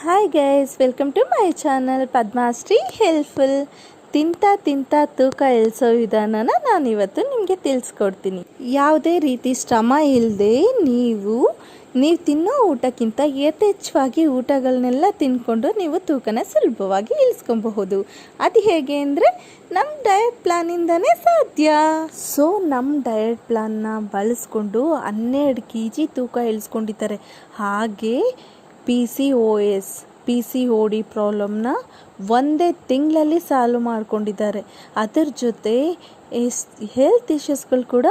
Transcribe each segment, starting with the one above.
Hi guys, welcome to my channel Padmashree helpful. ತಿಂತ ತೂಕ ಇಳಿಸೋ ವಿಧಾನನ ನಾನಿವತ್ತು ನಿಮಗೆ ತಿಳಿಸ್ಕೊಡ್ತೀನಿ. ಯಾವುದೇ ರೀತಿ ಶ್ರಮ ಇಲ್ಲದೆ ನೀವು ತಿನ್ನೋ ಊಟಕ್ಕಿಂತ ಯಥೇಚ್ಛವಾಗಿ ಊಟಗಳನ್ನೆಲ್ಲ ತಿನ್ಕೊಂಡು ನೀವು ತೂಕನ ಸುಲಭವಾಗಿ ಇಳಿಸ್ಕೊಬಹುದು. ಅದು ಹೇಗೆ ಅಂದರೆ ನಮ್ಮ ಡಯಟ್ ಪ್ಲಾನಿಂದನೇ ಸಾಧ್ಯ. ಸೊ ನಮ್ಮ ಡಯಟ್ ಪ್ಲಾನ್ನ ಬಳಸ್ಕೊಂಡು 12 kg ತೂಕ ಇಳಿಸ್ಕೊಂಡಿದ್ದಾರೆ. ಹಾಗೆ ಪಿ ಸಿ ಓ ಡಿ ಪ್ರಾಬ್ಲಮ್ನ ಒಂದೇ ತಿಂಗಳಲ್ಲಿ ಸಾಲ್ವ್ ಮಾಡ್ಕೊಂಡಿದ್ದಾರೆ. ಅದರ ಜೊತೆ ಹೆಲ್ತ್ ಇಶ್ಯೂಸ್ಗಳು ಕೂಡ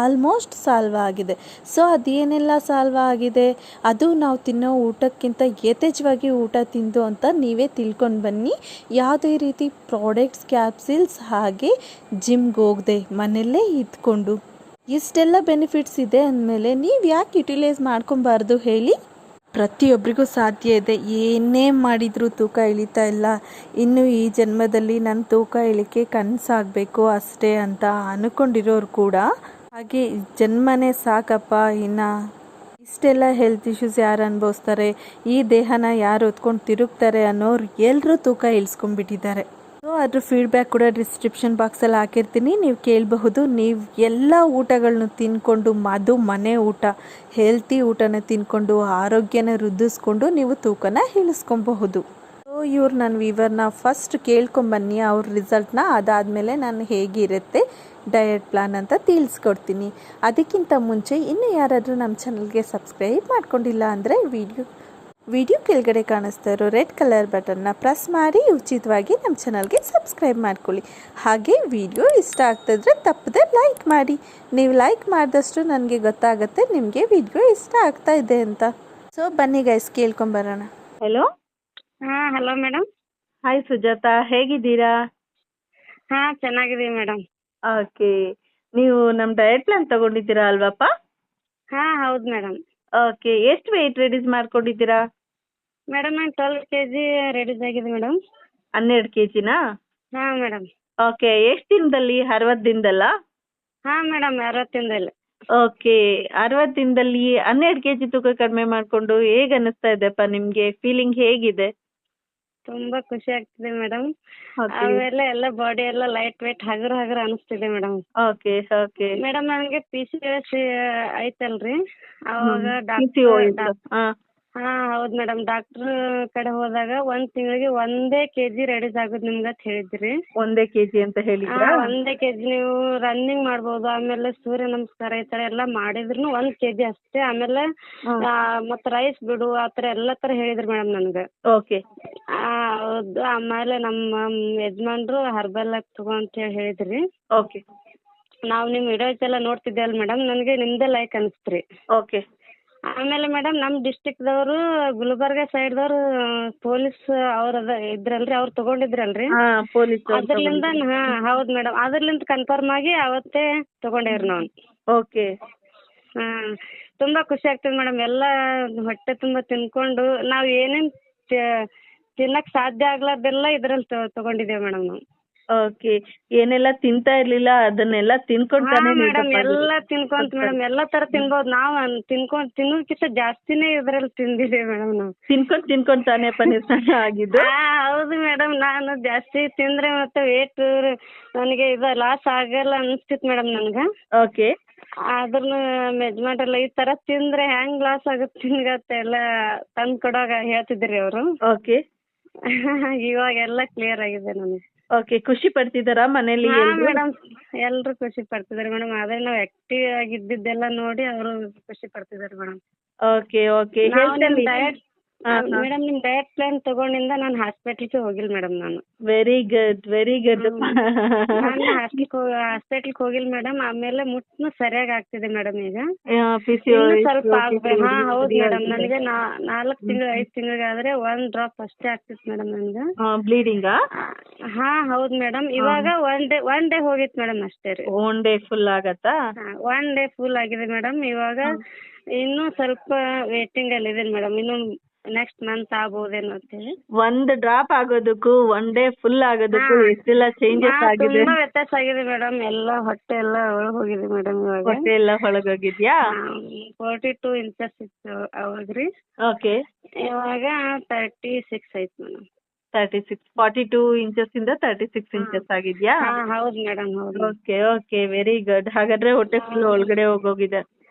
ಆಲ್ಮೋಸ್ಟ್ ಸಾಲ್ವ್ ಆಗಿದೆ. ಸೊ ಅದೇನೆಲ್ಲ ಸಾಲ್ವ್ ಆಗಿದೆ, ಅದು ನಾವು ತಿನ್ನೋ ಊಟಕ್ಕಿಂತ ಯಥೇಚ್ಛವಾಗಿ ಊಟ ತಿಂದು ಅಂತ ನೀವೇ ತಿಳ್ಕೊಂಡು ಬನ್ನಿ. ಯಾವುದೇ ರೀತಿ ಪ್ರಾಡಕ್ಟ್ಸ್, ಕ್ಯಾಪ್ಸಿಲ್ಸ್ ಹಾಗೆ ಜಿಮ್ಗೆ ಹೋಗದೆ ಮನೆಯಲ್ಲೇ ಇದ್ಕೊಂಡು ಇಷ್ಟೆಲ್ಲ ಬೆನಿಫಿಟ್ಸ್ ಇದೆ ಅಂದಮೇಲೆ ನೀವು ಯಾಕೆ ಯುಟಿಲೈಸ್ ಮಾಡ್ಕೊಬಾರ್ದು ಹೇಳಿ? ಪ್ರತಿಯೊಬ್ಬರಿಗೂ ಸಾಧ್ಯ ಇದೆ. ಏನೇ ಮಾಡಿದರೂ ತೂಕ ಇಳಿತಾ ಇಲ್ಲ, ಇನ್ನು ಈ ಜನ್ಮದಲ್ಲಿ ನನ್ನ ತೂಕ ಇಳಿಕೆ ಕನಸಾಗಬೇಕು ಅಷ್ಟೇ ಅಂತ ಅಂದ್ಕೊಂಡಿರೋರು ಕೂಡ, ಹಾಗೆ ಜನ್ಮನೇ ಸಾಕಪ್ಪ, ಇನ್ನು ಇಷ್ಟೆಲ್ಲ ಹೆಲ್ತ್ ಇಶ್ಯೂಸ್ ಯಾರು ಅನುಭವಿಸ್ತಾರೆ, ಈ ದೇಹನ ಯಾರು ಹೊತ್ಕೊಂಡು ತಿರುಗ್ತಾರೆ ಅನ್ನೋರು ಎಲ್ಲರೂ ತೂಕ ಇಳಿಸ್ಕೊಂಡ್ಬಿಟ್ಟಿದ್ದಾರೆ. ಸೊ ಅದ್ರ ಫೀಡ್ಬ್ಯಾಕ್ ಕೂಡ ಡಿಸ್ಕ್ರಿಪ್ಷನ್ ಬಾಕ್ಸಲ್ಲಿ ಹಾಕಿರ್ತೀನಿ, ನೀವು ಕೇಳಬಹುದು. ನೀವು ಎಲ್ಲ ಊಟಗಳನ್ನ ತಿನ್ಕೊಂಡು, ಅದು ಮನೆ ಊಟ, ಹೆಲ್ತಿ ಊಟನ ತಿನ್ಕೊಂಡು ಆರೋಗ್ಯನ ವೃದ್ಧಿಸ್ಕೊಂಡು ನೀವು ತೂಕನ ಇಳಿಸ್ಕೊಬಹುದು. ಸೊ ನನ್ನ ವಿವರ್ನ ಫಸ್ಟ್ ಕೇಳ್ಕೊಂಬನ್ನಿ, ಅವ್ರ ರಿಸಲ್ಟ್ನ. ಅದಾದಮೇಲೆ ನಾನು ಹೇಗಿರುತ್ತೆ ಡಯಟ್ ಪ್ಲಾನ್ ಅಂತ ತಿಳಿಸ್ಕೊಡ್ತೀನಿ. ಅದಕ್ಕಿಂತ ಮುಂಚೆ ಇನ್ನೂ ಯಾರಾದರೂ ನಮ್ಮ ಚಾನಲ್ಗೆ ಸಬ್ಸ್ಕ್ರೈಬ್ ಮಾಡ್ಕೊಂಡಿಲ್ಲ ಅಂದರೆ ವಿಡಿಯೋ ಕೆಳಗಡೆ ಕಾಣಿಸ್ತಾ ಇರೋ ರೆಡ್ ಕಲರ್ ಬಟನ್ನ ಪ್ರೆಸ್ ಮಾಡಿ ಉಚಿತವಾಗಿ ನಮ್ಮ ಚಾನಲ್ಗೆ ಸಬ್ಸ್ಕ್ರೈಬ್ ಮಾಡ್ಕೊಳ್ಳಿ. ಹಾಗೆ ವಿಡಿಯೋ ಇಷ್ಟ ಆಗ್ತಿದ್ರೆ ತಪ್ಪದೆ ಲೈಕ್ ಮಾಡಿ. ನೀವು ಲೈಕ್ ಮಾಡಿದಷ್ಟು ನನಗೆ ಗೊತ್ತಾಗುತ್ತೆ ನಿಮಗೆ ವಿಡಿಯೋ ಇಷ್ಟ ಆಗ್ತಾ ಇದೆ ಅಂತ. ಸೊ ಬನ್ನಿ ಗೈಸ್, ಕೇಳ್ಕೊಂಬರೋಣ. Hello. Hello madam. Hi Sujatha, ಹೇಗಿದ್ದೀರಾ? ಚೆನ್ನಾಗಿದ್ದೀವಿ ಮೇಡಮ್. ಓಕೆ, ನೀವು ನಮ್ಮ ಡಯಟ್ ಪ್ಲಾನ್ ತಗೊಂಡಿದ್ದೀರಾ ಅಲ್ವಾಪ್ಪ? ಹೌದು ಮೇಡಮ್. ಓಕೆ, ಎಷ್ಟು ವೆಯ್ಟ್ ರೆಡ್ಯೂಸ್ ಮಾಡ್ಕೊಂಡಿದ್ದೀರಾ? ಮೇಡಮ್ ನಾನು 12 kg ರೆಡ್ಯೂಸ್ ಆಗಿದೆ ಮೇಡಮ್. 12 kgನಾ? ಮೇಡಮ್. ಓಕೆ, ಎಷ್ಟು ದಿನದಲ್ಲಿ? 60 ದಿನದಲ್ಲ? ಮೇಡಮ್ 60 ದಿನದಲ್ಲಿ. ಓಕೆ, 60 ದಿನದಲ್ಲಿ 12 kg ತೂಕ ಕಡಿಮೆ ಮಾಡ್ಕೊಂಡು ಹೇಗೆ ಅನ್ನಿಸ್ತಾ ಇದೆಪ್ಪ ನಿಮ್ಗೆ? ಫೀಲಿಂಗ್ ಹೇಗಿದೆ? ತುಂಬಾ ಖುಷಿ ಆಗ್ತಿದೆ ಮೇಡಮ್. ಆಮೇಲೆ ಎಲ್ಲ ಬಾಡಿ ಎಲ್ಲ ಲೈಟ್ ವೇಟ್ ಹಗರ ಅನಿಸ್ತಿದೆ ಮೇಡಮ್. ಓಕೆ ಓಕೆ ಮೇಡಮ್ ನನಗೆ PCOS ಐತಲ್ರಿ, ಅವಾಗ ಹೌದು ಮೇಡಮ್. ಡಾಕ್ಟರ್ ಕಡೆ ಹೋದಾಗ 1 ತಿಂಗಳಿಗೆ 1 kg ರೆಡ್ಯೂಸ್ ಆಗೋದು ನಿಮ್ಗೆ ಅಂತ ಹೇಳಿದ್ರಿ. 1 kg ಅಂತ ಹೇಳಿದ್ರಾ? 1 kg ನೀವು ರನ್ನಿಂಗ್ ಮಾಡ್ಬೋದು, ಆಮೇಲೆ ಸೂರ್ಯ ನಮಸ್ಕಾರ ಈ ತರ ಎಲ್ಲ ಮಾಡಿದ್ರು 1 kg ಅಷ್ಟೇ. ಆಮೇಲೆ ಮತ್ತೆ ರೈಸ್ ಬಿಡು ಆ ತರ ಎಲ್ಲ ತರ ಹೇಳಿದ್ರಿ ಮೇಡಮ್ ನನ್ಗೆ. ಓಕೆ, ಹೌದು. ಆಮೇಲೆ ನಮ್ಮ ಯಜಮಾನ್ರು ಹರ್ಬಲ್ ತಗೋ ಅಂತ ಹೇಳಿದ್ರಿ. ಓಕೆ, ನಾವು ನಿಮ್ ವಿಡಿಯೋಸ್ ಎಲ್ಲ ನೋಡ್ತಿದ್ದೆ ಅಲ್ಲ ಮೇಡಮ್, ನನಗೆ ನಿಮ್ದೇ ಲೈಕ್ ಅನಿಸ್ತ್ರಿ. ಓಕೆ. ಆಮೇಲೆ ಮೇಡಮ್ ನಮ್ಮ ಡಿಸ್ಟ್ರಿಕ್ಟ್ದವರು ಗುಲ್ಬರ್ಗ ಸೈಡ್ದವ್ರು ಪೊಲೀಸ್ ಅವ್ರ ಇದ್ರಲ್ರಿ, ಅವ್ರು ತಗೊಂಡಿದ್ರಲ್ರಿ ಅದ್ರಲಿಂದ. ಹೌದು ಮೇಡಮ್, ಅದ್ರಲಿಂದ ಕನ್ಫರ್ಮ್ ಆಗಿ ಅವತ್ತೇ ತಗೊಂಡೇವ್ರಿ ನಾವು. ಓಕೆ. ತುಂಬಾ ಖುಷಿ ಆಗ್ತದೆ ಮೇಡಮ್. ಎಲ್ಲ ಹೊಟ್ಟೆ ತುಂಬಾ ತಿನ್ಕೊಂಡು ನಾವ್ ಏನೇನ್ ತಿನ್ನಕ್ ಸಾಧ್ಯ ಆಗ್ಲಾರ್ದೆಲ್ಲ ಇದ್ರಲ್ಲಿ ತಗೊಂಡಿದ್ದೇವೆ ಮೇಡಮ್ ನಾವು. ಓಕೆ, ಏನೆಲ್ಲ ತಿಂತಾ ಇರ್ಲಿಲ್ಲ ಅದನ್ನೆಲ್ಲ ತಿನ್ಕೊಂತಾನೆ ಮೇಡಮ್ ಎಲ್ಲ ತಿನ್ಕೊಂತ ಮೇಡಮ್, ಎಲ್ಲಾ ತರ ತಿನ್ಬೋದು. ನಾವು ತಿನ್ನೋದಕ್ಕಿಂತ ಜಾಸ್ತಿನೇ ಇದ್ರಲ್ಲಿ ತಿಂದಿದ್ದೇವೆ ಮೇಡಮ್ ನಾವು. ತಿನ್ಕೊಂಡ್ ತಾನೇ ನಿರ್ಧಾರ ಆಗಿದ್ದು? ಹೌದು ಮೇಡಮ್. ನಾನು ಜಾಸ್ತಿ ತಿಂದ್ರೆ ಮತ್ತೆ ವೇಟ್ ನನಗೆ ಲಾಸ್ ಆಗಲ್ಲ ಅನಿಸ್ತಿತ್ತು ಮೇಡಮ್ ನನ್ಗ. ಓಕೆ. ಅದ್ರನ್ನ ಮೆಜರ್ಮೆಂಟ್ ಎಲ್ಲ ಈ ತರ ತಿಂದ್ರೆ ಹೆಂಗ್ ಲಾಸ್ ಆಗುತ್ತೆ ನಿನ್ಗತ್ತೆ ಎಲ್ಲ ತಂದ್ ಕೊಡೋವಾಗ ಹೇಳ್ತಿದ್ರಿ ಅವರು. ಓಕೆ. ಇವಾಗೆಲ್ಲ ಕ್ಲಿಯರ್ ಆಗಿದೆ ನನಗೆ. ಓಕೆ, ಖುಷಿ ಪಡ್ತಿದ್ದಾರಾ ಮನೇಲಿ? ಮೇಡಮ್ ಎಲ್ರು ಖುಷಿ ಪಡ್ತಿದ್ದಾರೆ ಮೇಡಮ್. ಅದೇ ನಾವು ಆಕ್ಟಿವ್ ಆಗಿದ್ದೆಲ್ಲ ನೋಡಿ ಅವರು ಖುಷಿ ಪಡ್ತಿದ್ದಾರೆ ಮೇಡಮ್. Okay okay. ಮೇಡಮ್ ನಿಮ್ ಡಯಟ್ ಪ್ಲಾನ್ ತಗೊಂಡಿಂದ ನಾನು ಹಾಸ್ಪಿಟಲ್ಗೆ ಹೋಗಿಲ್ಲ ಮೇಡಮ್. ನಾನು ವೆರಿ ಗುಡ್ ವೆರಿ ಗುಡ್. ನಾನು ಹಾಸ್ಪಿಟಲ್ಗೆ ಹೋಗಿಲ್ಲ ಮೇಡಮ್. ಆಮೇಲೆ ಮುಟ್ನು ಸರಿಯಾಗಿ ಆಗ್ತಿದೆ ಮೇಡಮ್. ಈಗ ಸ್ವಲ್ಪ ಆಗ್ಬೇಕು. ಹೌದು ಮೇಡಮ್. ನನಗೆ 4 ತಿಂಗಳು 5 ತಿಂಗಳಿಗಾದ್ರೆ 1 ಡ್ರಾಪ್ ಅಷ್ಟೇ ಆಗ್ತಿತ್ತು ಮೇಡಮ್ ನನ್ಗೆ ಬ್ಲೀಡಿಂಗ್. ಹೌದು ಮೇಡಮ್. ಇವಾಗ ಒನ್ ಡೇ ಹೋಗಿತ್ತು ಮೇಡಮ್ ಅಷ್ಟೇ ರೀ. 1 ಡೇ ಫುಲ್ ಆಗತ್ತಾ? 1 ಡೇ ಫುಲ್ ಆಗಿದೆ ಮೇಡಮ್. ಇವಾಗ ಇನ್ನೂ ಸ್ವಲ್ಪ ವೇಟಿಂಗ್ ಅಲ್ಲಿ ಇದೆ ಮೇಡಮ್. ಇನ್ನು ನೆಕ್ಸ್ಟ್ ಮಂತ್ ಆಗ್ಬೋದೇನೋ ಅಂತೇಳಿ. 1 ಡ್ರಾಪ್ ಆಗೋದಕ್ಕೂ 1 ಡೇ ಫುಲ್ ಆಗೋದಕ್ಕೂ ಎಷ್ಟೆಲ್ಲ ಚೇಂಜಸ್ ಆಗಿದೆ? ತುಂಬಾ ವ್ಯತ್ಯಾಸ ಆಗಿದೆ ಮೇಡಮ್. ಎಲ್ಲ ಹೊಟ್ಟೆ ಎಲ್ಲ ಒಳಗ್ ಹೋಗಿದೆ ಮೇಡಮ್. ಇವಾಗ ಹೊಟ್ಟೆ ಎಲ್ಲ ಒಳಗೋಗಿದ್ಯಾ? 42 ಇಂಚಸ್ ಇತ್ತು ಅವಾಗ್ರಿ. ಓಕೆ. ಇವಾಗ 36 ಐತಿ ಮೇಡಮ್. 36, 42 ಇಂಚಸ್ 36 ಇಂಚಸ್ ಆಗಿದ್ಯಾ? ಹಾ ಹೌದು ಮೇಡಮ್, ಹೌದು. Okay okay, very good. ಹಾಗಾದ್ರೆ ಹೊಟ್ಟೆ ಫುಲ್ ಒಳಗಡೆ ಹೋಗೋಗಿದೆ.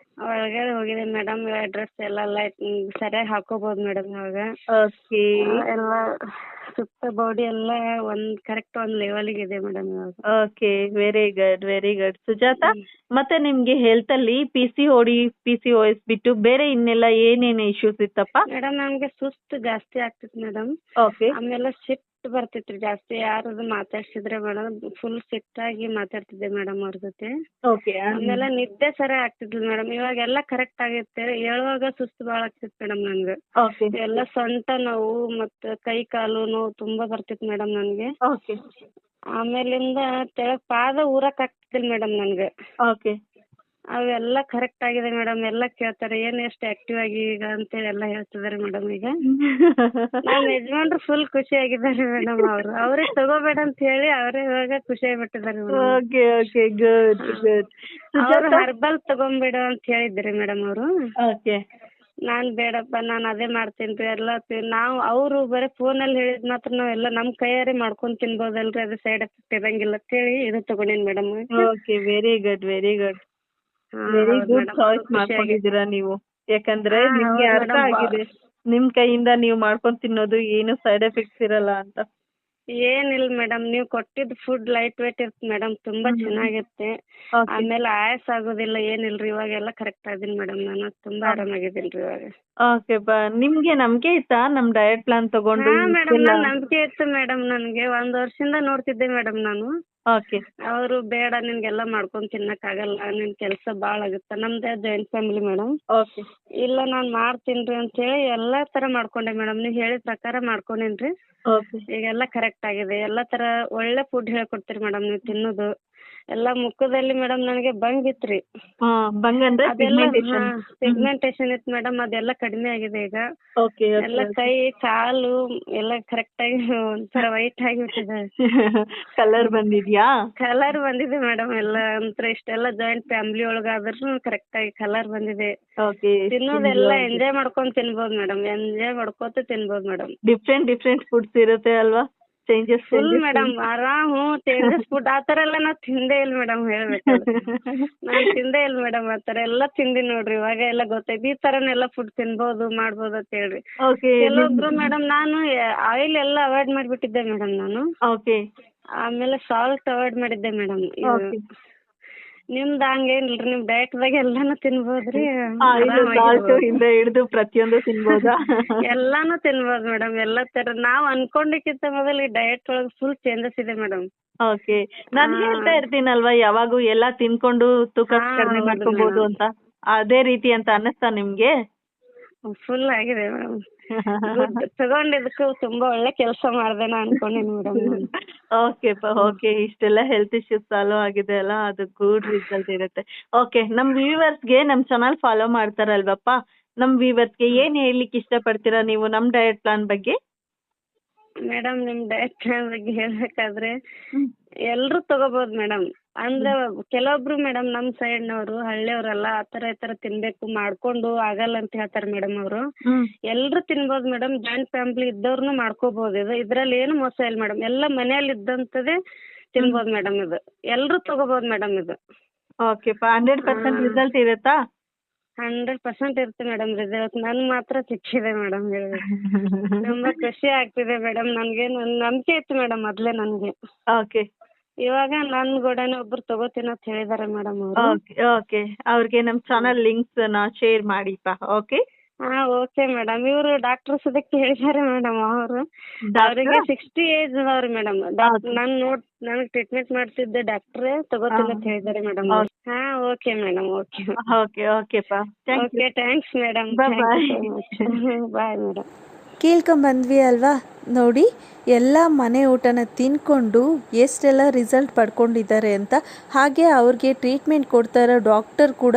ಒಳಗಡೆ ಹೋಗಿದೆ ಮೇಡಮ್. ಡ್ರೆಸ್ ಎಲ್ಲ ಸರಿಯಾಗಿ ಹಾಕೋಬಹುದು ಮೇಡಮ್ ಇವಾಗ. ಓಕೆ ಎಲ್ಲ ಸುತ್ತ ಬಾಡಿ ಎಲ್ಲ ಕರೆಕ್ಟ್ ಒಂದ್ ಲೆವೆಲ್ಗೆ ಇದೆ ಮೇಡಮ್ ಇವಾಗ. Okay, very good very good. Sujata, ಮತ್ತೆ ನಿಮ್ಗೆ ಹೆಲ್ತ್ ಅಲ್ಲಿ PCOD PCOS ಬಿಟ್ಟು ಬೇರೆ ಇನ್ನೆಲ್ಲ ಏನೇನು ಇಶ್ಯೂಸ್ ಇತ್ತಪ್ಪ? ಮೇಡಮ್ ನಮ್ಗೆ ಸುಸ್ತು ಜಾಸ್ತಿ ಆಗ್ತಿತ್ತು ಮೇಡಮ್. ಓಕೆ ಆಮೇಲೆ ಸಿಟ್ಟು ಬರ್ತಿತ್ರಿ ಜಾಸ್ತಿ. ಯಾರಾದ್ರು ಮಾತಾಡ್ಸಿದ್ರೆ ಮೇಡಮ್ ಫುಲ್ ಸಿಟ್ಟಾಗಿ ಮಾತಾಡ್ತಿದ್ದೆ ಮೇಡಮ್ ಅವ್ರ ಜೊತೆ. ಓಕೆ ಆಮೇಲೆ ನಿದ್ದೆ ಸರಿ ಆಗ್ತಿದ್ಲು ಮೇಡಮ್. ಇವಾಗೆಲ್ಲ ಕರೆಕ್ಟ್ ಆಗೈತೆ. ಹೇಳುವಾಗ ಸುಸ್ತು ಭಾಳ ಆಗ್ತಿತ್ತು ಮೇಡಮ್ ನನ್ಗೆ. ಓಕೆ ಎಲ್ಲ ಸೊಂಟ ನೋವು ಮತ್ತು ಕೈ ಕಾಲು ನೋವು ತುಂಬಾ ಬರ್ತಿತ್ತು ಮೇಡಮ್ ನನ್ಗೆ. ಓಕೆ ಆಮೇಲಿಂದ ತೆಳಗ್ ಪಾದ ಊರಕ್ ಆಗ್ತಿದ್ದಿಲ್ಲ ಮೇಡಮ್ ನನ್ಗೆ. ಓಕೆ ಅವೆಲ್ಲ ಕರೆಕ್ಟ್ ಆಗಿದೆ ಮೇಡಮ್. ಎಲ್ಲ ಕೇಳ್ತಾರೆ ಏನ್ ಎಷ್ಟು ಆಕ್ಟಿವ್ ಆಗಿ ಈಗ ಅಂತೇಳಿ ಎಲ್ಲ ಹೇಳ್ತಿದಾರೆ ಮೇಡಮ್. ಈಗ ನಮ್ಮ ಯಜಮಾನ್ರು ಫುಲ್ ಖುಷಿ ಆಗಿದ್ದಾರೆ ಮೇಡಮ್. ಅವ್ರಿಗೆ ತಗೋಬೇಡ ಅಂತ ಹೇಳಿ ಅವರೇ ಇವಾಗ ಖುಷಿ ಆಗ್ಬಿಟ್ಟಿದ್ದಾರೆ madam. Okay okay, good good. ಅವ್ರು ಹರ್ಬಲ್ ತಗೊಂಬೇಡ ಅಂತ ಹೇಳಿದ್ರಿ ಮೇಡಮ್ ಅವರು. ಓಕೆ ನಾನ್ ಬೇಡಪ್ಪ, ನಾನ್ ಅದೇ ಮಾಡ್ತೀನಿ ಎಲ್ಲ ನಾವು ಅವರು ಬರೀ ಫೋನಲ್ಲಿ ಹೇಳಿದ್ ಮಾತ್ರ ನಾವೆಲ್ಲ ನಮ್ ಕೈಯಾರೆ ಮಾಡ್ಕೊಂಡ್ ತಿನ್ಬೋದಲ್ರಿ, ಅದು ಸೈಡ್ ಎಫೆಕ್ಟ್ ಇರಂಗಿಲ್ಲ ಅಂತ ಹೇಳಿ ಇದು ತಗೊಂಡೇನಿ madam. Okay, very good very good. Very good choice ಮಾಡ್ಕೊಂಡಿದ್ದೀರಾ ನೀವು. ಯಾಕಂದ್ರೆ ನಿಮ್ಗೆ ಅರ್ಥ ಆಗಿದೆ ನಿಮ್ ಕೈಯಿಂದ ನೀವು ಮಾಡ್ಕೊಂಡ್ ತಿನ್ನೋದು ಏನು ಸೈಡ್ ಎಫೆಕ್ಟ್ಸ್ ಇರಲ್ಲ ಅಂತ. ಏನಿಲ್ಲ ಮೇಡಮ್, ನೀವು ಕೊಟ್ಟಿದ್ ಫುಡ್ ಲೈಟ್ ವೇಟ್ ಇರುತ್ತೆ ಮೇಡಮ್, ತುಂಬಾ ಚೆನ್ನಾಗಿರುತ್ತೆ. ಆಮೇಲೆ ಆಯಾಸ ಆಗೋದಿಲ್ಲ, ಏನಿಲ್ರಿ. ಇವಾಗೆಲ್ಲ ಕರೆಕ್ಟ್ ಆಗಿದ್ದೀನಿ ಮೇಡಮ್. ನಾನು ತುಂಬಾ ಆರಾಮಾಗಿದ್ದೀನಿ ಇವಾಗ. ಓಕೆ ಬಾ, ನಿಮ್ಗೆ ನಂಬಿಕೆ ಇತ್ತಾ ನಮ್ ಡಯಟ್ ಪ್ಲಾನ್ ತಗೊಂಡು? ಮೇಡಮ್ ನಂಬಿಕೆ ಇತ್ತು ಮೇಡಮ್. ನನ್ಗೆ 1 ವರ್ಷದಿಂದ ನೋಡ್ತಿದ್ದೆ ಮೇಡಮ್ ನಾನು. ಓಕೆ ಅವರು ಬೇಡ ನಿನ್ಗೆಲ್ಲ ಮಾಡ್ಕೊಂಡ್ ತಿನ್ನಕ್ ಆಗಲ್ಲ, ನಿನ್ ಕೆಲಸ ಬಾಳ ಆಗುತ್ತೆ. ನಮ್ದೇ ಜಾಯಿಂಟ್ ಫ್ಯಾಮಿಲಿ ಮೇಡಮ್. ಓಕೆ ಇಲ್ಲ ನಾನ್ ಮಾಡ್ತೀನ್ರಿ ಅಂತ ಹೇಳಿ ಎಲ್ಲಾ ತರ ಮಾಡ್ಕೊಂಡೆ ಮೇಡಮ್. ನೀವ್ ಹೇಳಿದ ಪ್ರಕಾರ ಮಾಡ್ಕೊಂಡೇನ್ರಿ. ಓಕೆ ಈಗೆಲ್ಲ ಕರೆಕ್ಟ್ ಆಗಿದೆ. ಎಲ್ಲಾ ತರ ಒಳ್ಳೆ ಫುಡ್ ಹೇಳ್ಕೊಡ್ತೀರಿ ಮೇಡಮ್ ನೀವು ತಿನ್ನೋದು. ಎಲ್ಲ ಮುಖದಲ್ಲಿ ಮೇಡಮ್ ನನಗೆ ಬಂಗಿತ್ರಿ. ಬಂಗ್ ಅಂದ್ರೆ ಪಿಗ್ಮೆಂಟೇಶನ್ ಇತ್ತು ಮೇಡಮ್, ಅದೆಲ್ಲ ಕಡಿಮೆ ಆಗಿದೆ ಈಗ. ಓಕೆ ಎಲ್ಲ ಕೈ ಕಾಲು ಎಲ್ಲ ಕರೆಕ್ಟ್ ಆಗಿ ಒಂಥರ ವೈಟ್ ಆಗಿಬಿಟ್ಟಿದೆ. ಕಲರ್ ಬಂದಿದ್ಯಾ? ಕಲರ್ ಬಂದಿದೆ ಮೇಡಮ್. ಎಲ್ಲ ಒಂಥರ ಇಷ್ಟೆಲ್ಲ ಜಾಯಿಂಟ್ ಫ್ಯಾಮಿಲಿ ಒಳಗಾದ್ರೂ ಕರೆಕ್ಟ್ ಆಗಿ ಕಲರ್ ಬಂದಿದೆ. ಓಕೆ, ತಿನ್ನೋದೆಲ್ಲ ಎಂಜಾಯ್ ಮಾಡ್ಕೊಂಡ್ ತಿನ್ಬೋದು ಮೇಡಮ್. ಎಂಜಾಯ್ ಮಾಡ್ಕೋತ ತಿನ್ಬೋದು ಮೇಡಮ್. ಡಿಫ್ರೆಂಟ್ ಫುಡ್ಸ್ ಇರುತ್ತೆ ಅಲ್ವಾ? ಚೇಂಜಸ್ ಫುಲ್ ಮೇಡಮ್ ಆರಾಮು ಚೇಂಜಸ್ ಫುಡ್ ಆತರ ಎಲ್ಲ ನಾವ್ ತಿಂದೇ ಇಲ್ಲ ಮೇಡಮ್. ಹೇಳ್ಬೇಕಾದ್ರೆ ನಾನ್ ತಿಂದೇ ಇಲ್ಲ ಮೇಡಮ್. ಆತರ ಎಲ್ಲ ತಿಂದಿ ನೋಡ್ರಿ. ಇವಾಗ ಎಲ್ಲ ಗೊತ್ತೈತಿ ಈ ತರನೆಲ್ಲ ಫುಡ್ ತಿನ್ಬೋದು ಮಾಡ್ಬೋದು ಅಂತ ಹೇಳ್ರಿ. ಕೆಲವೊಬ್ರು ಮೇಡಮ್ ನಾನು ಆಯಿಲ್ ಎಲ್ಲ ಅವಾಯ್ಡ್ ಮಾಡ್ಬಿಟ್ಟಿದ್ದೆ ಮೇಡಮ್ ನಾನು. ಓಕೆ ಆಮೇಲೆ ಸಾಲ್ಟ್ ಅವಾಯ್ಡ್ ಮಾಡಿದ್ದೆ ಮೇಡಮ್. ನಿಮ್ದು ಹಂಗೇನಿಲ್ರಿ, ನಿಮ್ ಡಯಟ್ ದಾಗ ಎಲ್ಲಾನು ತಿನ್ಬೋದ್ರಿ. ಇಂದ ಹಿಡಿದು ಪ್ರತಿಯೊಂದು ತಿನ್ಬೋದಾ? ಎಲ್ಲಾನು ತಿನ್ಬೋದು ಮೇಡಮ್. ಎಲ್ಲಾ ತರ ನಾವ್ ಅನ್ಕೊಂಡಿಕ್ಕಿಂತ ಮೊದಲು ಈ ಡಯಟ್ ಒಳಗ್ ಫುಲ್ ಚೇಂಜಸ್ ಇದೆ ಮೇಡಮ್. ಓಕೆ, ನಾನು ಹೇಳ್ತಾ ಇರ್ತೀನಲ್ವಾ ಯಾವಾಗೂ ಎಲ್ಲಾ ತಿನ್ಕೊಂಡು ತೂಕ ಕಡಿಮೆ ಮಾಡ್ಕೋಬಹುದು ಅಂತ. ಅದೇ ರೀತಿ ಅಂತ ಅನ್ನಿಸ್ತಾ ನಿಮ್ಗೆ? ಫುಲ್ ಆಗಿದೆ ಮೇಡಮ್. ತಗೊಂಡಿದ್ದಕ್ಕೂ ತುಂಬಾ ಒಳ್ಳೆ ಕೆಲಸ ಮಾಡ್ದೆ ನಾ ಅನ್ಕೊಂಡಿನಿ ಮೇಡಮ್. ಓಕೆ, ಇಷ್ಟೆಲ್ಲ ಹೆಲ್ತ್ ಇಶ್ಯೂಸ್ ಸಾಲ್ವ್ ಆಗಿದೆ ಅಲ್ಲ, ಅದು ಗುಡ್ ರಿಸಲ್ಟ್ ಇರುತ್ತೆ. ಓಕೆ, ನಮ್ ವ್ಯೂವರ್ಸ್ಗೆ ನಮ್ ಚಾನಲ್ ಫಾಲೋ ಮಾಡ್ತಾರಲ್ವಪ್ಪ, ನಮ್ ವ್ಯೂವರ್ಸ್ಗೆ ಏನ್ ಹೇಳ್ಲಿಕ್ಕೆ ಇಷ್ಟಪಡ್ತೀರಾ ನೀವು ನಮ್ ಡಯಟ್ ಪ್ಲಾನ್ ಬಗ್ಗೆ? ಮೇಡಮ್ ನಿಮ್ ಡಯಟ್ ಪ್ಲಾನ್ ಬಗ್ಗೆ ಹೇಳ್ಬೇಕಾದ್ರೆ ಎಲ್ರು ತಗೋಬಹುದು ಮೇಡಮ್. ಅಂದ್ರೆ ಕೆಲವೊಬ್ರು ಮೇಡಮ್ ನಮ್ ಸೈಡ್ನವ್ರು ಹಳ್ಳಿಯವ್ರಲ್ಲ ಆತರ ಈ ತರ ತಿನ್ಬೇಕು ಮಾಡ್ಕೊಂಡು ಆಗಲ್ಲ ಅಂತ ಹೇಳ್ತಾರೆ ಮೇಡಮ್ ಅವರು. ಎಲ್ರು ತಿನ್ಬೋದು ಮೇಡಮ್. ಜಾಯಿಂಟ್ ಫ್ಯಾಮಿಲಿ ಇದ್ದವ್ರನ್ನು ಮಾಡ್ಕೋಬಹುದು. ಇದ್ರಲ್ಲಿ ಏನು ಮೋಸ ಇಲ್ಲ ಮೇಡಮ್. ಎಲ್ಲ ಮನೆಯಲ್ಲಿ ಇದ್ದಂತದೇ ತಿನ್ಬೋದು ಮೇಡಮ್. ಇದು ಎಲ್ರು ತಗೋಬಹುದು ಮೇಡಮ್. ಇದು ಓಕೆ, 100% ರಿಸಲ್ಟ್ ಇರುತ್ತಾ? 100% ಇರುತ್ತೆ ಮೇಡಮ್ ರಿಸಲ್ಟ್. ನನ್ ಮಾತ್ರ ಸಿಕ್ಕಿದೆ ಮೇಡಮ್. ತುಂಬಾ ಖುಷಿ ಆಗ್ತಿದೆ ಮೇಡಮ್. ನನ್ಗೆ ನಂಬಿಕೆ ಇತ್ತು ಮೇಡಮ್ ಮೊದ್ಲೇ ನನ್ಗೆ. ಓಕೆ, ಇವಾಗ ನನ್ ಕೂಡನೇ ಒಬ್ರು ತಗೋತೀನಿ ಅಂತ ಹೇಳಿದಾರೆ ಮೇಡಮ್ ಅವರು. ಓಕೆ, ಅವ್ರಿಗೆ ನಮ್ ಚಾನಲ್ ಲಿಂಕ್ಸ್ ನ ಶೇರ್ ಮಾಡಿಪ್ಪ. Okay okay madam. ಇವರು ಡಾಕ್ಟರ್ಸ್ ಅದಕ್ಕೆ ಹೇಳಿದ್ದಾರೆ ಮೇಡಮ್. ಅವ್ರಿಗೆ 60 ಏಜ್ ಅದಾವ್ರಿ ಮೇಡಮ್. ನನಗ್ ಟ್ರೀಟ್ಮೆಂಟ್ ಮಾಡ್ತಿದ್ದೆ ಡಾಕ್ಟ್ರೇ ತಗೋತೀನಿ ಅಂತ ಹೇಳಿದಾರೆ madam. Okay madam. Okay thanks madam. Bye madam. ಕೇಳ್ಕೊಂಬಂದ್ವಿ ಅಲ್ವಾ? ನೋಡಿ, ಎಲ್ಲ ಮನೆ ಊಟನ ತಿನ್ಕೊಂಡು ಎಷ್ಟೆಲ್ಲ ರಿಸಲ್ಟ್ ಪಡ್ಕೊಂಡಿದ್ದಾರೆ ಅಂತ. ಹಾಗೆ ಅವ್ರಿಗೆ ಟ್ರೀಟ್ಮೆಂಟ್ ಕೊಡ್ತಾ ಇರೋ ಡಾಕ್ಟರ್ ಕೂಡ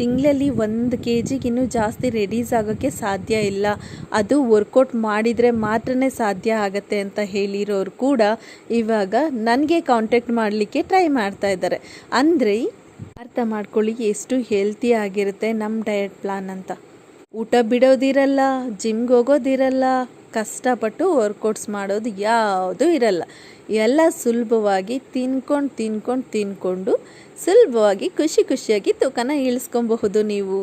ತಿಂಗಳಲ್ಲಿ 1 kgಗಿನ್ನೂ ಜಾಸ್ತಿ ರೆಡ್ಯೂಸ್ ಆಗೋಕ್ಕೆ ಸಾಧ್ಯ ಇಲ್ಲ, ಅದು ವರ್ಕೌಟ್ ಮಾಡಿದರೆ ಮಾತ್ರನೇ ಸಾಧ್ಯ ಆಗತ್ತೆ ಅಂತ ಹೇಳಿರೋರು ಕೂಡ ಇವಾಗ ನನಗೆ ಕಾಂಟ್ಯಾಕ್ಟ್ ಮಾಡಲಿಕ್ಕೆ ಟ್ರೈ ಮಾಡ್ತಾ ಇದ್ದಾರೆ. ಅಂದರೆ ಅರ್ಥ ಮಾಡ್ಕೊಳ್ಳಿ ಎಷ್ಟು ಹೆಲ್ತಿ ಆಗಿರುತ್ತೆ ನಮ್ಮ ಡಯಟ್ ಪ್ಲಾನ್ ಅಂತ. ಊಟ ಬಿಡೋದಿರಲ್ಲ, ಜಿಮ್ಗೆ ಹೋಗೋದಿರಲ್ಲ, ಕಷ್ಟಪಟ್ಟು ವರ್ಕೌಟ್ಸ್ ಮಾಡೋದು ಯಾವುದೂ ಇರಲ್ಲ. ಎಲ್ಲ ಸುಲಭವಾಗಿ ತಿನ್ಕೊಂಡು ಸುಲಭವಾಗಿ ಖುಷಿಯಾಗಿ ತೂಕನ ಇಳಿಸ್ಕೊಬಹುದು ನೀವು.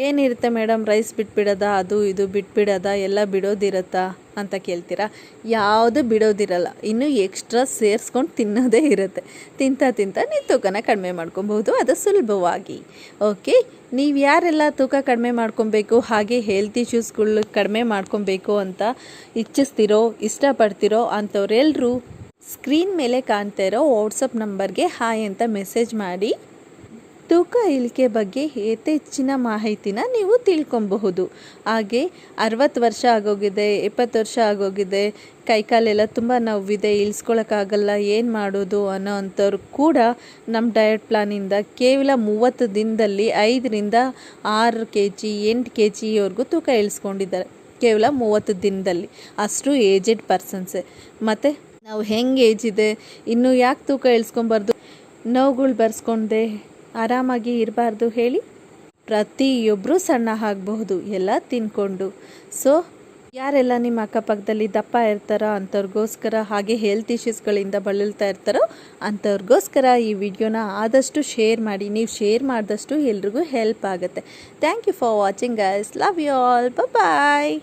ಏನಿರುತ್ತೆ ಮೇಡಮ್, ರೈಸ್ ಬಿಟ್ಬಿಡೋದಾ, ಅದು ಇದು ಬಿಟ್ಬಿಡೋದಾ, ಎಲ್ಲ ಬಿಡೋದಿರುತ್ತಾ ಅಂತ ಕೇಳ್ತೀರಾ? ಯಾವುದು ಬಿಡೋದಿರಲ್ಲ, ಇನ್ನೂ ಎಕ್ಸ್ಟ್ರಾ ಸೇರಿಸ್ಕೊಂಡು ತಿನ್ನೋದೇ ಇರುತ್ತೆ. ತಿಂತಾ ನೀವು ತೂಕನ ಕಡಿಮೆ ಮಾಡ್ಕೊಬಹುದು, ಅದು ಸುಲಭವಾಗಿ. ಓಕೆ, ನೀವು ಯಾರೆಲ್ಲ ತೂಕ ಕಡಿಮೆ ಮಾಡ್ಕೊಬೇಕು, ಹಾಗೆ ಹೆಲ್ತ್ ಇಶ್ಯೂಸ್ಗಳು ಕಡಿಮೆ ಮಾಡ್ಕೊಬೇಕು ಅಂತ ಇಷ್ಟಪಡ್ತಿರೋ ಅಂಥವ್ರೆಲ್ಲರೂ ಸ್ಕ್ರೀನ್ ಮೇಲೆ ಕಾಣ್ತಾ ಇರೋ ವಾಟ್ಸಪ್ ನಂಬರ್ಗೆ ಹಾಯ್ ಅಂತ ಮೆಸೇಜ್ ಮಾಡಿ ತೂಕ ಇಳಿಕೆ ಬಗ್ಗೆ ಯಥೇಚ್ಛಿನ ಮಾಹಿತಿನ ನೀವು ತಿಳ್ಕೊಬಹುದು. ಹಾಗೆ 60 ವರ್ಷ ಆಗೋಗಿದೆ, 70 ವರ್ಷ ಆಗೋಗಿದೆ, ಕೈಕಾಲೆಲ್ಲ ತುಂಬ ನೋವಿದೆ, ಇಳಿಸ್ಕೊಳಕ್ಕಾಗಲ್ಲ, ಏನು ಮಾಡೋದು ಅನ್ನೋ ಅಂಥವ್ರು ಕೂಡ ನಮ್ಮ ಡಯಟ್ ಪ್ಲಾನಿಂದ ಕೇವಲ 30 ದಿನದಲ್ಲಿ 5ರಿಂದ 6 kg 8 kgವರೆಗೂ ತೂಕ ಇಳಿಸ್ಕೊಂಡಿದ್ದಾರೆ. ಕೇವಲ 30 ದಿನದಲ್ಲಿ. ಅಷ್ಟು ಏಜೆಡ್ ಪರ್ಸನ್ಸೇ. ಮತ್ತು ನಾವು ಹೆಂಗೆ ಏಜ್ ಇದೆ, ಇನ್ನೂ ಯಾಕೆ ತೂಕ ಇಳಿಸ್ಕೊಬಾರ್ದು, ನೋವುಗಳು ಬರ್ಸ್ಕೊಂಡೆ ಆರಾಮಾಗಿ ಇರಬಾರ್ದು ಹೇಳಿ? ಪ್ರತಿಯೊಬ್ಬರೂ ಸಣ್ಣ ಆಗಬಹುದು ಎಲ್ಲ ತಿನ್ಕೊಂಡು. ಸೊ ಯಾರೆಲ್ಲ ನಿಮ್ಮ ಅಕ್ಕಪಕ್ಕದಲ್ಲಿ ದಪ್ಪ ಇರ್ತಾರೋ ಅಂಥವ್ರಿಗೋಸ್ಕರ, ಹಾಗೆ ಹೆಲ್ತ್ ಇಶ್ಯೂಸ್ಗಳಿಂದ ಬಳಲ್ತಾ ಇರ್ತಾರೋ ಅಂಥವ್ರಿಗೋಸ್ಕರ ಈ ವಿಡಿಯೋನ ಆದಷ್ಟು ಶೇರ್ ಮಾಡಿ. ನೀವು ಶೇರ್ ಮಾಡಿದಷ್ಟು ಎಲ್ರಿಗೂ ಹೆಲ್ಪ್ ಆಗುತ್ತೆ. Thank you for watching guys. Love you all. Bye.